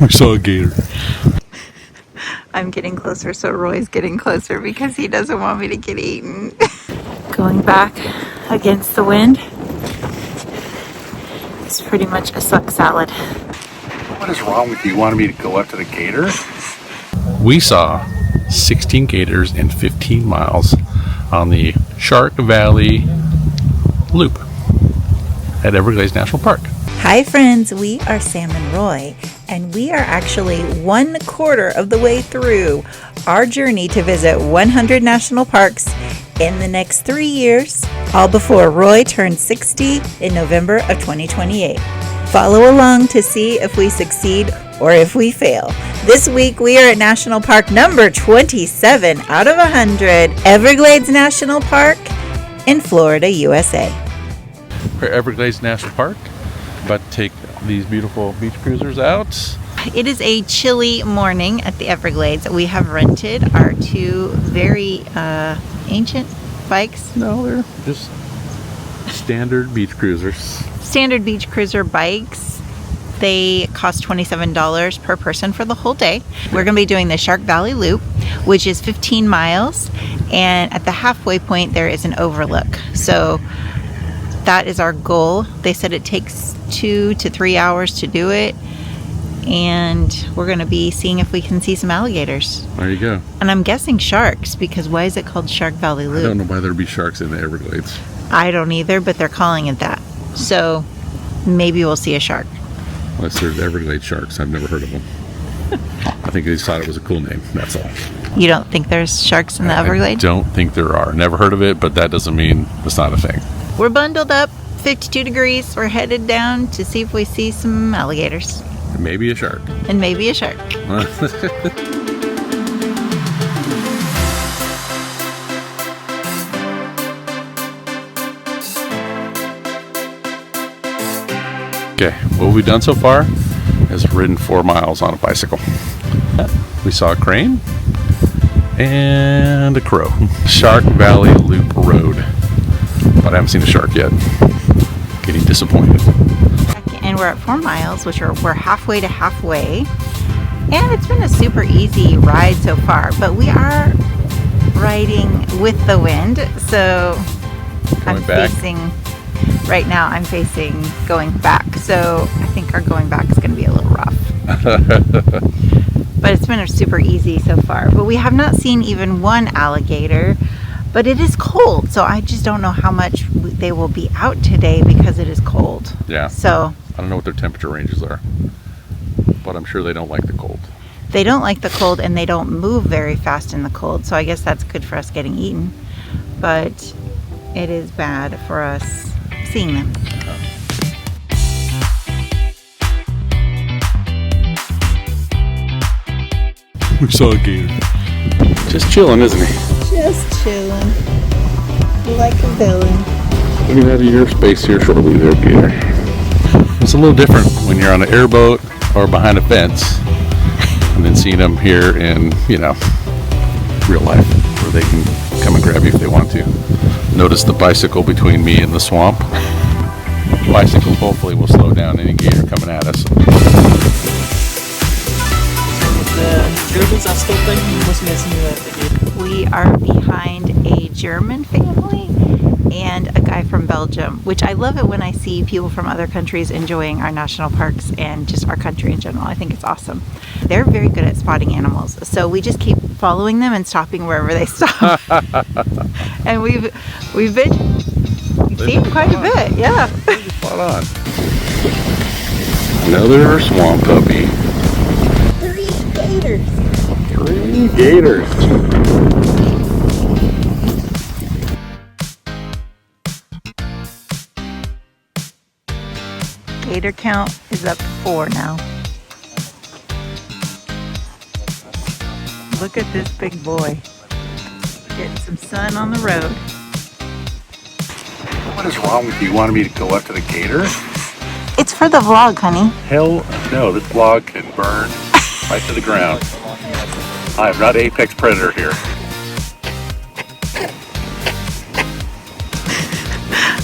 We saw a gator. I'm getting closer, so Roy's getting closer because he doesn't want me to get eaten. Going back against the wind. It's pretty much a suck salad. What is wrong with you? You wanted me to go up to the gator? We saw 16 gators in 15 miles on the Shark Valley Loop at Everglades National Park. Hi friends, we are Sam and Roy, and we are actually 1/4 of the way through our journey to visit 100 national parks in the next 3 years, all before Roy turns 60 in November of 2028. Follow along to see if we succeed or if we fail. This week we are at National Park number 27 out of 100, Everglades National Park in Florida, USA. We're at Everglades National Park, about to take these beautiful beach cruisers out. It is a chilly morning at the Everglades. We have rented our two very ancient bikes. No, they're just standard beach cruisers. Standard beach cruiser bikes. They cost $27 per person for the whole day. We're going to be doing the Shark Valley Loop, which is 15 miles. And at the halfway point, there is an overlook. So that is our goal. They said it takes 2 to 3 hours to do it. And we're going to be seeing if we can see some alligators. There you go. And I'm guessing sharks, because why is it called Shark Valley Loop? I don't know why there'd be sharks in the Everglades. I don't either, but they're calling it that. So maybe we'll see a shark. Unless there's Everglades sharks. I've never heard of them. I think they just thought it was a cool name. That's all. You don't think there's sharks in the Everglades? I don't think there are. Never heard of it, but that doesn't mean it's not a thing. We're bundled up, 52 degrees. We're headed down to see if we see some alligators. And maybe a shark. And maybe a shark. Okay, what we've done so far is ridden 4 miles on a bicycle. We saw a crane and a crow. Shark Valley Loop Road. But I haven't seen a shark yet. Getting disappointed. And we're at 4 miles, which we're halfway to halfway. And it's been a super easy ride so far, but we are riding with the wind. So right now I'm facing going back. So I think our going back is going to be a little rough. But it's been super easy so far. But we have not seen even one alligator. But it is cold, so I just don't know how much they will be out today because it is cold. Yeah. So I don't know what their temperature ranges are, but I'm sure they don't like the cold. They don't like the cold, and they don't move very fast in the cold. So I guess that's good for us getting eaten. But it is bad for us seeing them. We saw a gator. Just chilling, isn't he? Just chilling. Like a villain. Getting out of your space here shortly there, gator. It's a little different when you're on an airboat or behind a fence and then seeing them here in, real life where they can come and grab you if they want to. Notice the bicycle between me and the swamp. The bicycle hopefully will slow down any gator coming at us. We are behind a German family and a guy from Belgium, which I love it when I see people from other countries enjoying our national parks and just our country in general. I think it's awesome. They're very good at spotting animals, so we just keep following them and stopping wherever they stop. And we've been seeing quite a bit, yeah. Spot on. Another swamp puppy. 3 gators. 3 gators. Gator count is up to 4 now. Look at this big boy. Getting some sun on the road. What is wrong with you? You wanted me to go up to the gator? It's for the vlog, honey. Hell no, this vlog can burn right to the ground. I am not apex predator here.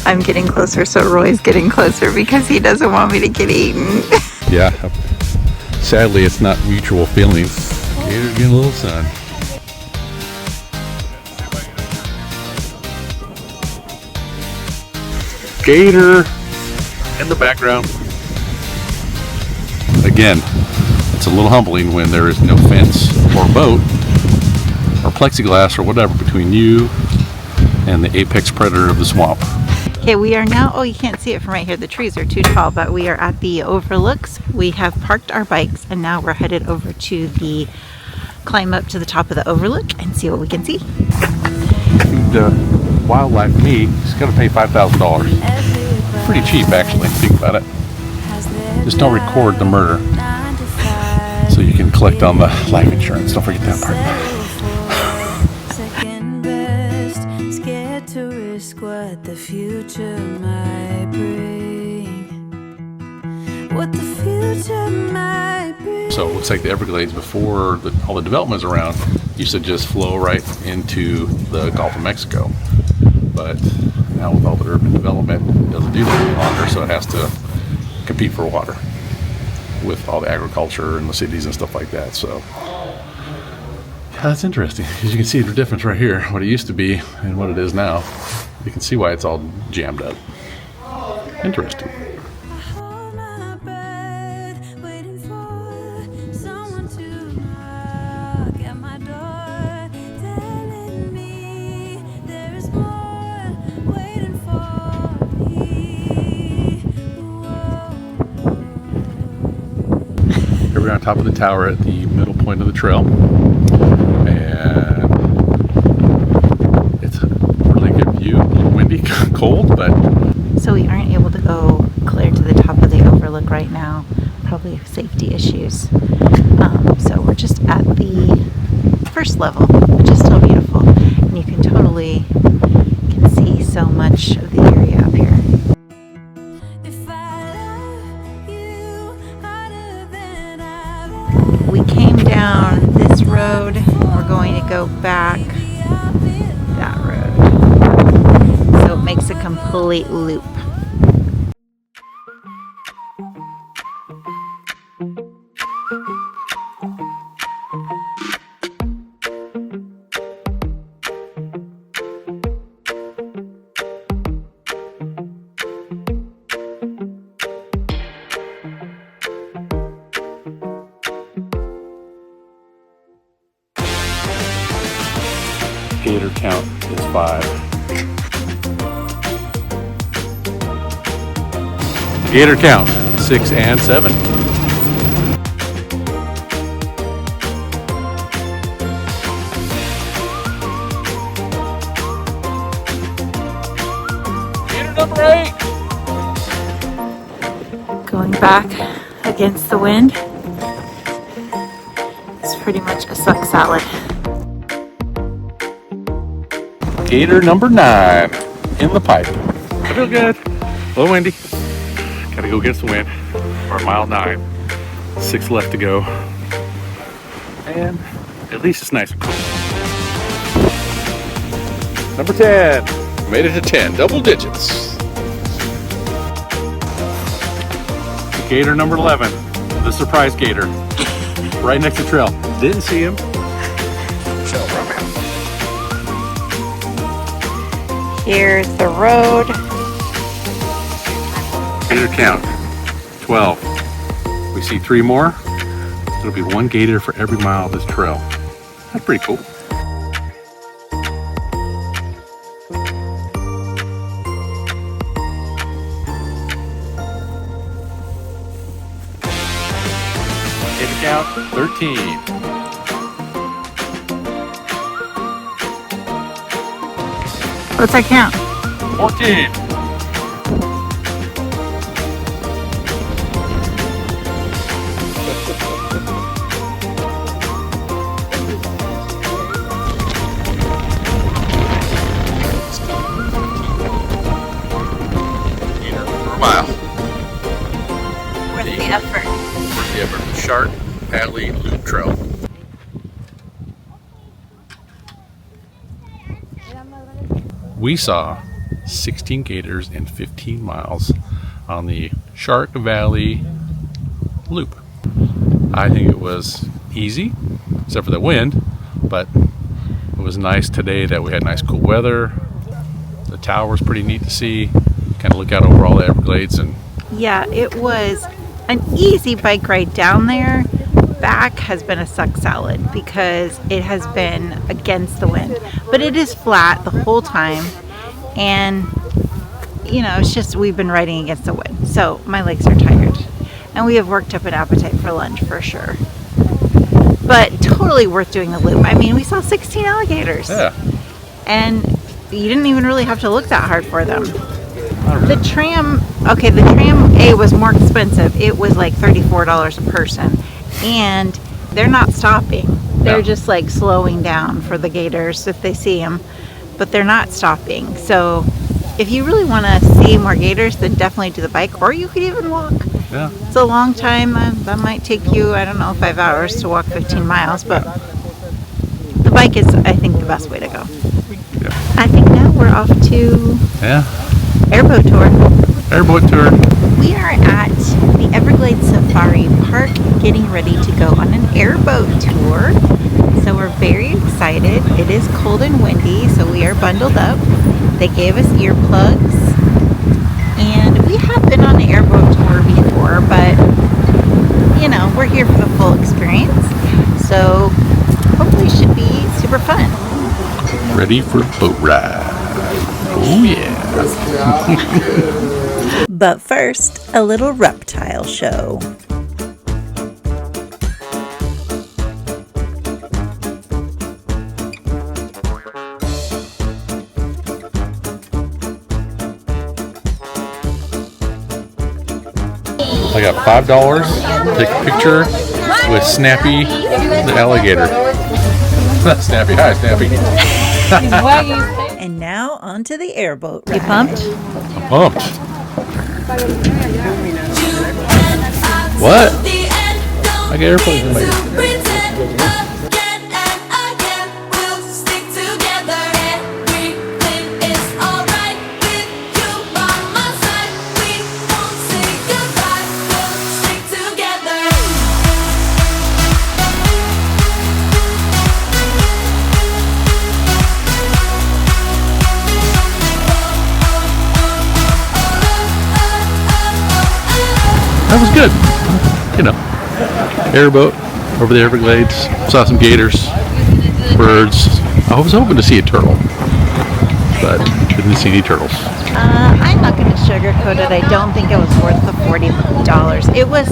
I'm getting closer, so Roy's getting closer because he doesn't want me to get eaten. Yeah, Sadly, it's not mutual feelings. Gator's getting a little sun. Gator in the background. Again, it's a little humbling when there is no fence or boat or plexiglass or whatever between you and the apex predator of the swamp. Okay, we are now, oh, you can't see it from right here. The trees are too tall, but we are at the overlooks. We have parked our bikes and now we're headed over to the climb up to the top of the overlook and see what we can see. The wildlife meet, just gotta pay $5,000. Pretty cheap, actually, think about it. Just don't record the murder so you can collect on the life insurance. Don't forget that part. What the future might bring. What the future might bring. So it looks like the Everglades, before all the development was around, used to just flow right into the Gulf of Mexico. But now with all the urban development, it doesn't do that any longer, so it has to compete for water with all the agriculture and the cities and stuff like that. So yeah, that's interesting, because you can see the difference right here, what it used to be and what it is now. You can see why it's all jammed up. Interesting. Hold my breath, waiting for someone to knock at my door, telling me there is more waiting for me. Here we're on top of the tower at the middle point of the trail, and it's a really good view. A little windy, cold, but So we aren't able to go clear to the top of the overlook right now, probably safety issues. So we're just at the first level, which is still beautiful, and you can totally can see so much of the area up here. If I love you harder than I've We came down this road, and we're going to go back that road. So it makes a complete loop. gator count is 5. Gator count 6 and 7. Gator number 8. Going back against the wind. It's pretty much a suck salad. Gator number 9 in the pipe. I feel good. A little windy. Gotta go against the wind. We're at mile 9. 6 left to go. And at least it's nice and cool. Number 10. Made it to 10. Double digits. Gator number 11. The surprise gator. Right next to the trail. Didn't see him. Trail from him. Here's the road. Gator count 12. We see 3 more. It'll be 1 gator for every mile of this trail. That's pretty cool. Gator count 13. What's that count? 14. Gator per mile. Worth the effort. The Everett Shark Alley Loop Trail. We saw 16 gators in 15 miles on the Shark Valley Loop. I think it was easy, except for the wind, but it was nice today that we had nice cool weather. The tower was pretty neat to see, kind of look out over all the Everglades. And Yeah, it was an easy bike ride down there. Back has been a suck salad because it has been against the wind. But it is flat the whole time. And, you know, it's just we've been riding against the wind. So my legs are tired. And we have worked up an appetite for lunch for sure. But totally worth doing the loop. I mean, we saw 16 alligators. yeah, And you didn't even really have to look that hard for them. The tram A was more expensive. It was like $34 a person. And they're not stopping. They're No. just like slowing down for the gators if they see them. But they're not stopping. So if you really want to see more gators, then definitely do the bike. Or you could even walk. yeah. It's a long time. That might take you, I don't know, 5 hours to walk 15 miles. But the bike is, I think, the best way to go. Yeah. I think now we're off to Yeah. airboat tour. Airboat tour. We are at the Everglades Safari Park getting ready to go on an airboat tour. So we're very excited. It is cold and windy, so we are bundled up. They gave us earplugs. And we have been on an airboat tour before, but you know, we're here for the full experience. So hopefully it should be super fun. Ready for boat ride. Oh yeah. But first, a little reptile show. I got $5 to take a picture with Snappy the alligator. Snappy, hi Snappy. And now onto the airboat ride. You pumped? I'm pumped. What? I got airplanes in my ear. That was good. You know, airboat over the Everglades. Saw some gators, birds. I was hoping to see a turtle, but didn't see any turtles. I'm not going to sugarcoat it. I don't think it was worth the $40. It was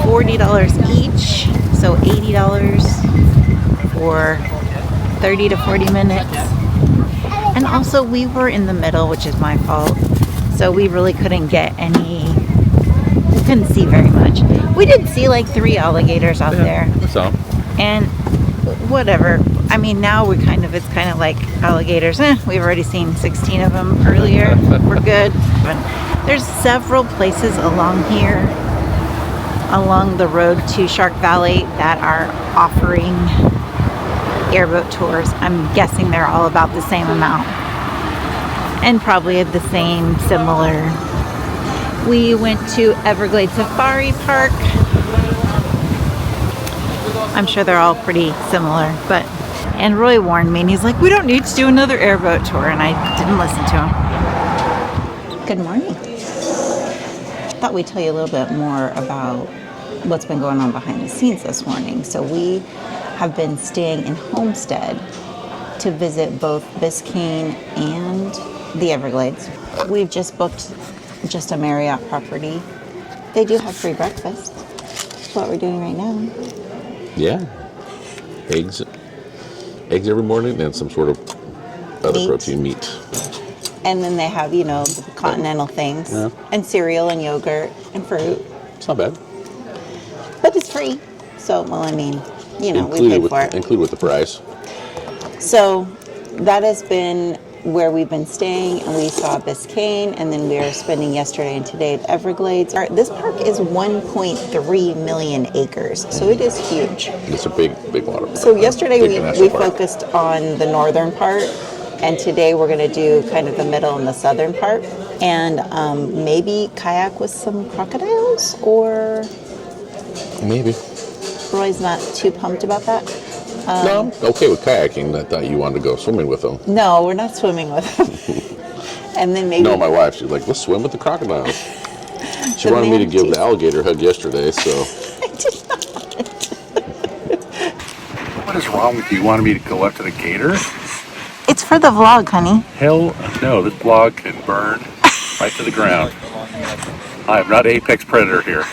$40 each, so $80 for 30 to 40 minutes. And also, we were in the middle, which is my fault, so we really couldn't get any. We couldn't see very much. We did see like 3 alligators out there. I saw 'em. And whatever. I mean, now it's kind of like alligators. We've already seen 16 of them earlier. We're good. There's several places along here, along the road to Shark Valley, that are offering airboat tours. I'm guessing they're all about the same amount. And probably the same, similar. We went to Everglades Safari Park. I'm sure they're all pretty similar, and Roy warned me, and he's like, we don't need to do another airboat tour, and I didn't listen to him. Good morning. I thought we'd tell you a little bit more about what's been going on behind the scenes this morning. So we have been staying in Homestead to visit both Biscayne and the Everglades. We've just booked just a Marriott property. They do have free breakfast. That's what we're doing right now. Yeah. Eggs every morning and some sort of other Meat. protein meat. And then they have, the continental things. Yeah. And cereal and yogurt and fruit. It's not bad. But it's free. So, we paid for it. Included with the fries. So that has been where we've been staying, and we saw Biscayne, and then we are spending yesterday and today at Everglades. This park is 1.3 million acres, so it is huge. It's a big water park. So yesterday Big we national park. focused on the northern part, and today we're going to do kind of the middle and the southern part, and maybe kayak with some crocodiles, or Maybe. Roy's not too pumped about that. No, I'm okay with kayaking. I thought you wanted to go swimming with them. No, we're not swimming with him. And then maybe No, my wife, she's like, let's swim with the crocodiles. She The wanted me to give manatees. the alligator a hug yesterday, so I did not. What is wrong with you? You wanted me to go up to the gator? It's for the vlog, honey. Hell no, this blog can burn right to the ground. I am not apex predator here.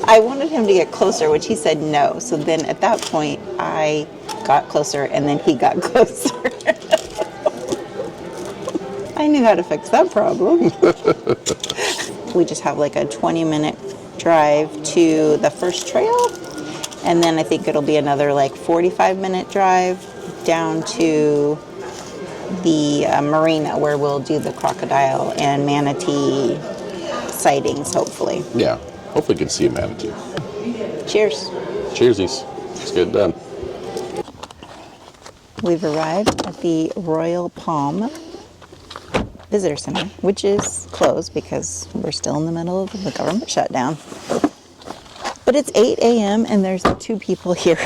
I wanted him to get closer, which he said no. So then at that point, I got closer and then he got closer. I knew how to fix that problem. We just have like a 20-minute drive to the first trail. And then I think it'll be another like 45-minute drive down to the marina where we'll do the crocodile and manatee sightings, hopefully. yeah. Hopefully you can see a manatee. Cheers. Cheersies. Let's get it done. We've arrived at the Royal Palm Visitor Center, which is closed because we're still in the middle of the government shutdown. But it's 8 a.m. and there's 2 people here.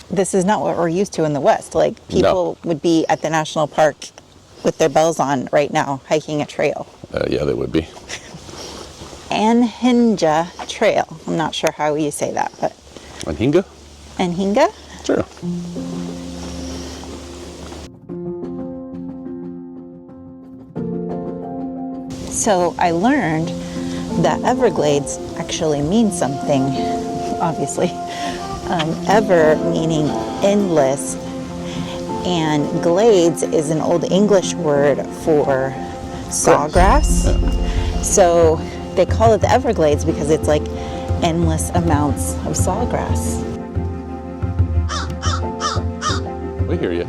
This is not what we're used to in the West. Like, people would be at the national park with their bells on right now, hiking a trail. Yeah, they would be. Anhinga Trail. I'm not sure how you say that, but Anhinga? Anhinga? Sure. So I learned that Everglades actually means something, obviously. Ever meaning endless, and glades is an Old English word for sawgrass. Yeah. So they call it the Everglades because it's like endless amounts of sawgrass. We hear you.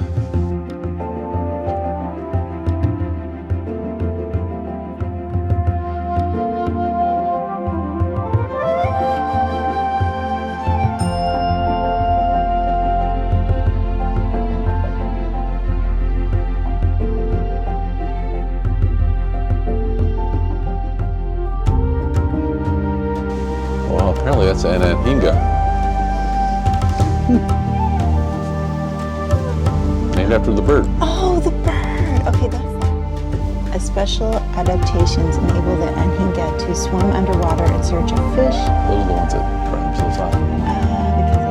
Well, apparently that's an anhinga. Named after the bird. Oh, the bird. Okay, that's special adaptations enable the anhinga to swim underwater in search of fish. Those are the ones that cry themselves out. Because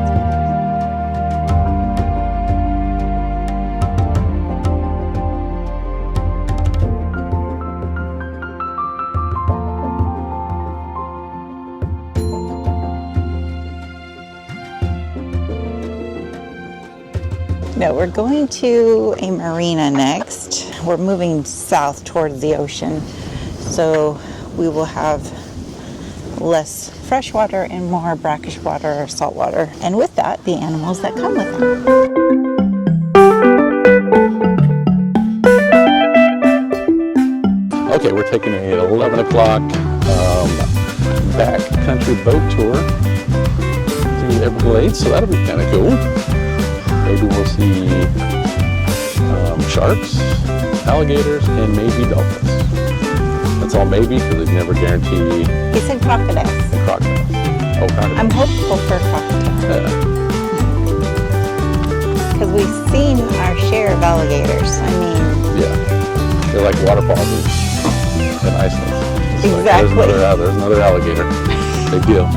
No, we're going to a marina next. We're moving south towards the ocean, so we will have less fresh water and more brackish water or salt water, and with that, the animals that come with them. Okay, we're taking a 11 o'clock backcountry boat tour through the Everglades, so that'll be kind of cool. Maybe we'll see sharks, alligators, and maybe dolphins. That's all maybe because they never guarantee He said crocodiles. crocodiles. Oh, crocodiles. I'm hopeful for crocodiles Yeah. because we've seen our share of alligators. I mean, Yeah. They're like waterfalls in Iceland. It's Exactly. Like, there's another alligator. Big deal.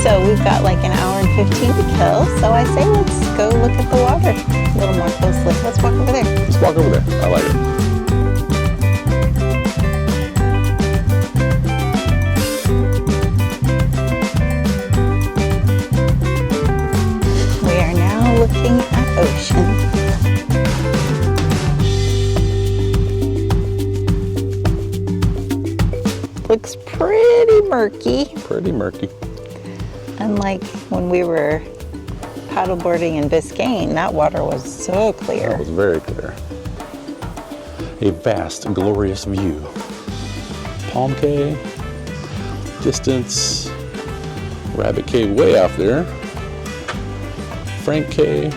so we've got like an hour and 15 to kill. So I say let's go look at the water a little more closely. Let's walk over there. Let's walk over there. I like it. We are now looking at ocean. Looks pretty murky, Pretty murky. unlike when we were paddleboarding in Biscayne. That water was so That clear. was very clear. A vast, glorious view. Palm Cay, distance, Rabbit Cay way off there. Frank Cay,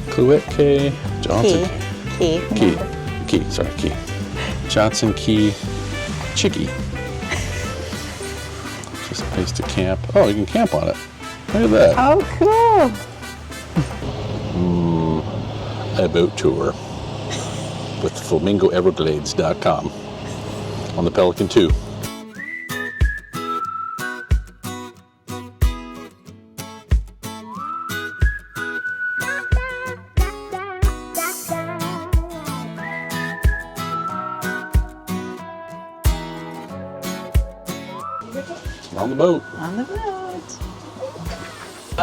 Clouette Cay, Johnson Key. Key, Key, Johnson Key, Chicky. Just a place to camp. Oh, you can camp on it. Look at that. Oh, cool. A boat tour with flamingoeverglades.com on the Pelican 2. On the boat. On the boat.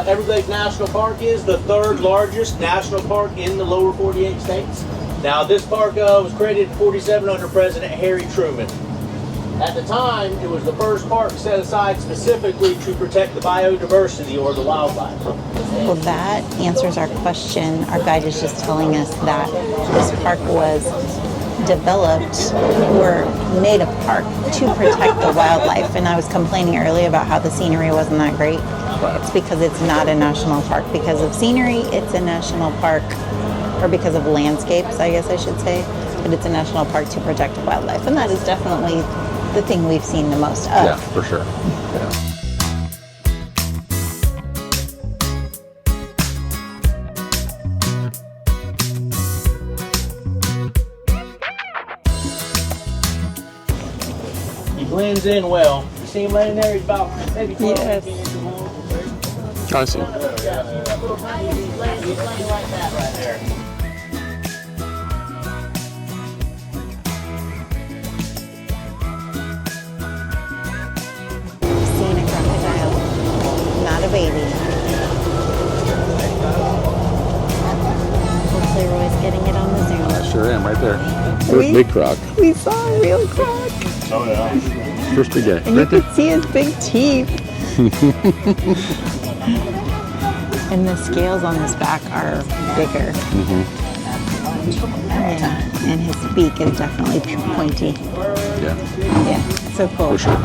Everglades National Park is the third largest national park in the lower 48 states. Now, this park was created in 47 under President Harry Truman. At the time, it was the first park set aside specifically to protect the biodiversity or the wildlife. Well, that answers our question. Our guide is just telling us that this park was developed or made a park to protect the wildlife. And I was complaining earlier about how the scenery wasn't that great. It's because it's not a national park. Because of scenery, it's a national park, or because of landscapes, I guess I should say. But it's a national park to protect wildlife. And that is definitely the thing we've seen the most of. Yeah, for sure. Yeah. He blends in well. You see him laying there? He's about maybe 12 Yes. 15 inches long. Oh, I see. Yeah, that little tiny, he's laying like that right there. Seeing a crocodile, not a baby. Hopefully Roy's getting it on the Zoom. I sure am, right there. First big croc. We saw a real croc. Oh, yeah. First big guy. And you could see his big teeth. And the scales on his back are bigger. Yeah. And his beak is definitely pointy. Yeah, Yeah, so cool. for sure.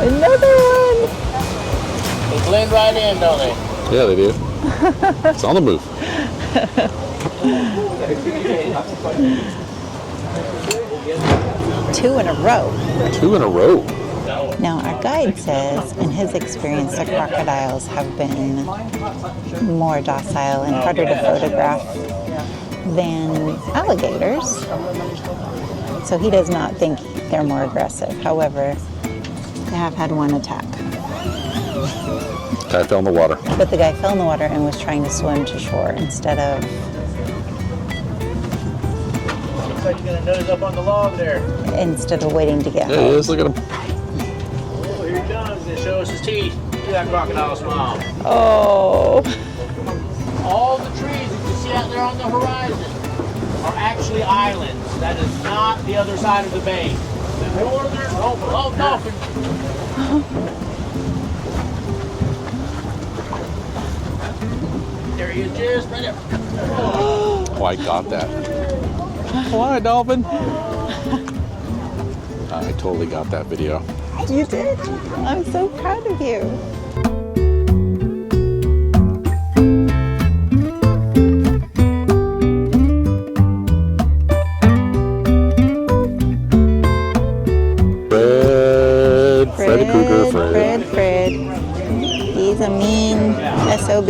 Another one. They blend right in, don't they? Yeah, they do. It's on the move. Two in a row. 2 in a row. Now, our guide says, in his experience, the crocodiles have been more docile and harder to photograph than alligators. So he does not think they're more aggressive. However, they have had one attack. Guy fell in the water. But the guy fell in the water and was trying to swim to shore instead of, Looks like he's gonna nose up on the log there. waiting to get There he home. is. Look at him. Oh, here he comes. Gonna show us his teeth. Look at that crocodile smile. Oh. All the trees that you see out there on the horizon are actually islands. That is not the other side of the bay. The northern, oh, dolphin. There he is, just right there. Oh, I got that. Why, dolphin? I totally got that video. You did? I'm so proud of you. Freddy Krueger, Fred. He's a mean SOB.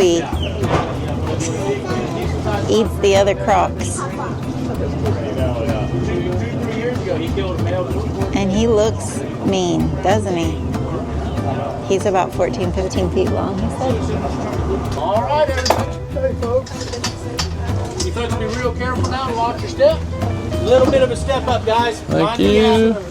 Eats the other crocs. 2 years ago, he killed a male. And he looks mean, doesn't he? He's about 14, 15 feet long, he said. All right, everybody. Hey, folks. You folks be real careful now and watch your step. A little bit of a step up, guys. Thank Mind the you. gap.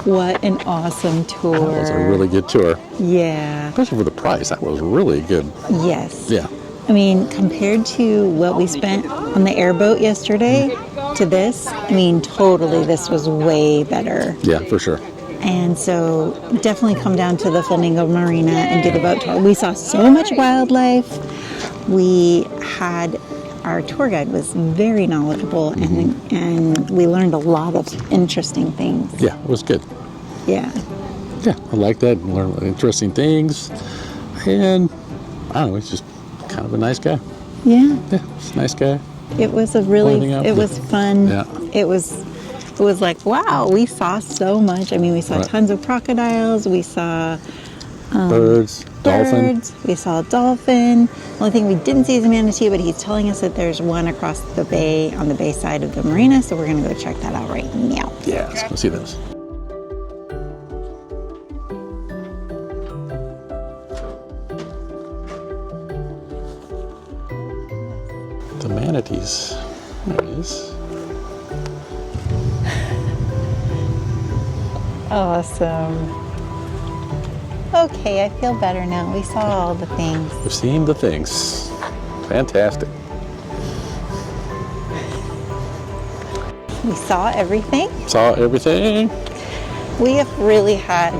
What an awesome tour. That was a really good tour. Yeah. Especially for the price. That was really good. Yes. Yeah. I mean, compared to what we spent on the airboat yesterday to this, I mean, totally, this was way better. Yeah, for sure. And so definitely come down to the Flamingo Marina and do the boat tour. We saw so much wildlife. We had, our tour guide was very knowledgeable and we learned a lot of interesting things. Yeah, it was good. Yeah. Yeah, I like that. Learn interesting things. And I don't know, he's just kind of a nice guy. Yeah. Yeah, he's a nice guy. It was a really, Lighting up. it was fun. Yeah. It was like, wow, we saw so much. I mean, we saw Right. tons of crocodiles. We saw Birds, dolphin. birds. We saw a dolphin. The only thing we didn't see is a manatee, but he's telling us that there's one across the bay on the bay side of the marina. So we're going to go check that out right now. Yeah, let's go see those. The manatees. There it is. Awesome. Okay, I feel better now. We saw all the things. We've seen the things. Fantastic. We saw everything. Saw everything. We have really had,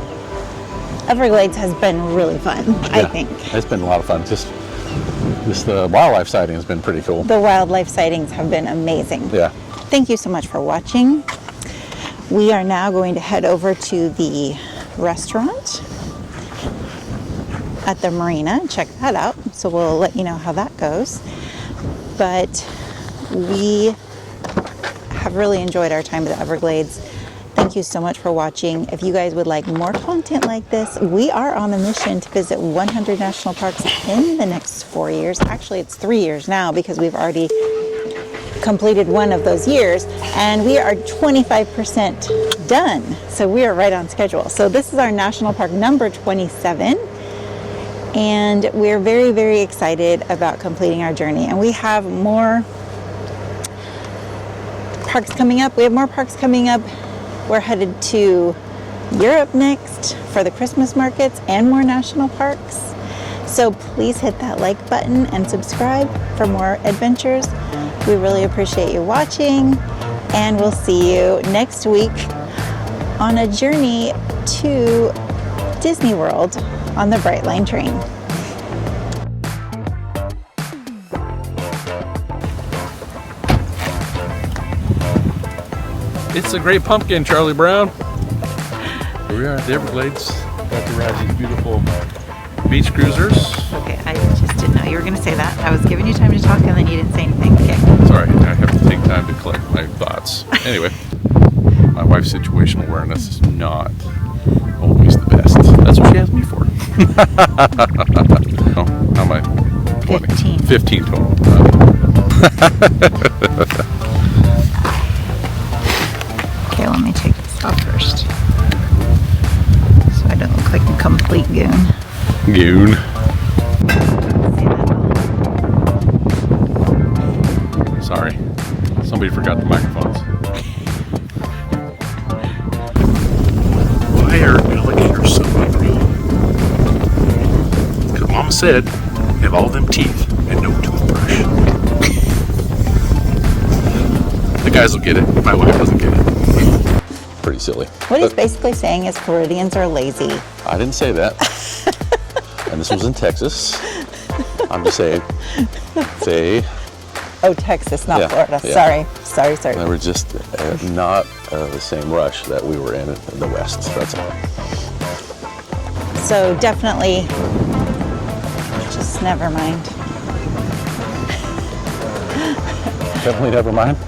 Everglades has been really fun, I Yeah, think. It's been a lot of fun. Just the wildlife sighting has been pretty cool. The wildlife sightings have been amazing. Yeah. Thank you so much for watching. We are now going to head over to the restaurant at the marina and check that out. So we'll let you know how that goes. But we have really enjoyed our time at the Everglades. Thank you so much for watching. If you guys would like more content like this, we are on a mission to visit 100 national parks in the next 4 years. Actually, it's 3 years now because we've already completed one of those years, and we are 25% done. So we are right on schedule. So this is our national park number 27, and we're very, very excited about completing our journey. And we have more parks coming up. We have more parks coming up. We're headed to Europe next for the Christmas markets and more national parks. So please hit that like button and subscribe for more adventures. We really appreciate you watching, and we'll see you next week on a journey to Disney World on the Brightline train. It's a great pumpkin, Charlie Brown. Here we are at the Everglades. About to ride these beautiful beach cruisers. Okay, I just didn't know you were going to say that. I was giving you time to talk, and then you didn't say anything. Okay. Sorry, I have to take time to collect my thoughts. Anyway, my wife's situational awareness is not always the best. That's what she has me for. Oh, how am I? 20? 15. 15 total. Okay, let me take this off first, so I don't look like a complete goon. Goon. Sorry, somebody forgot the microphones. Why are alligators so hungry? Because Mama said they have all them teeth and no toothbrush. The guys will get it. My wife doesn't get it. Pretty silly. What he's basically saying is Floridians are lazy. I didn't say that. And this was in Texas. I'm just saying. Oh, Texas, not Yeah, Florida. yeah. Sorry. They were just not the same rush that we were in the West. That's all. So definitely, just never mind. Definitely never mind.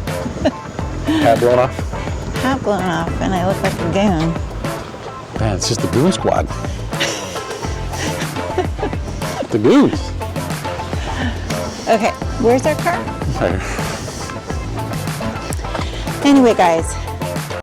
Hat blown off. Hat blown off, and I look like a goon. Man, it's just the Goon Squad. The Goons. Okay, where's our car? Right. Anyway, guys,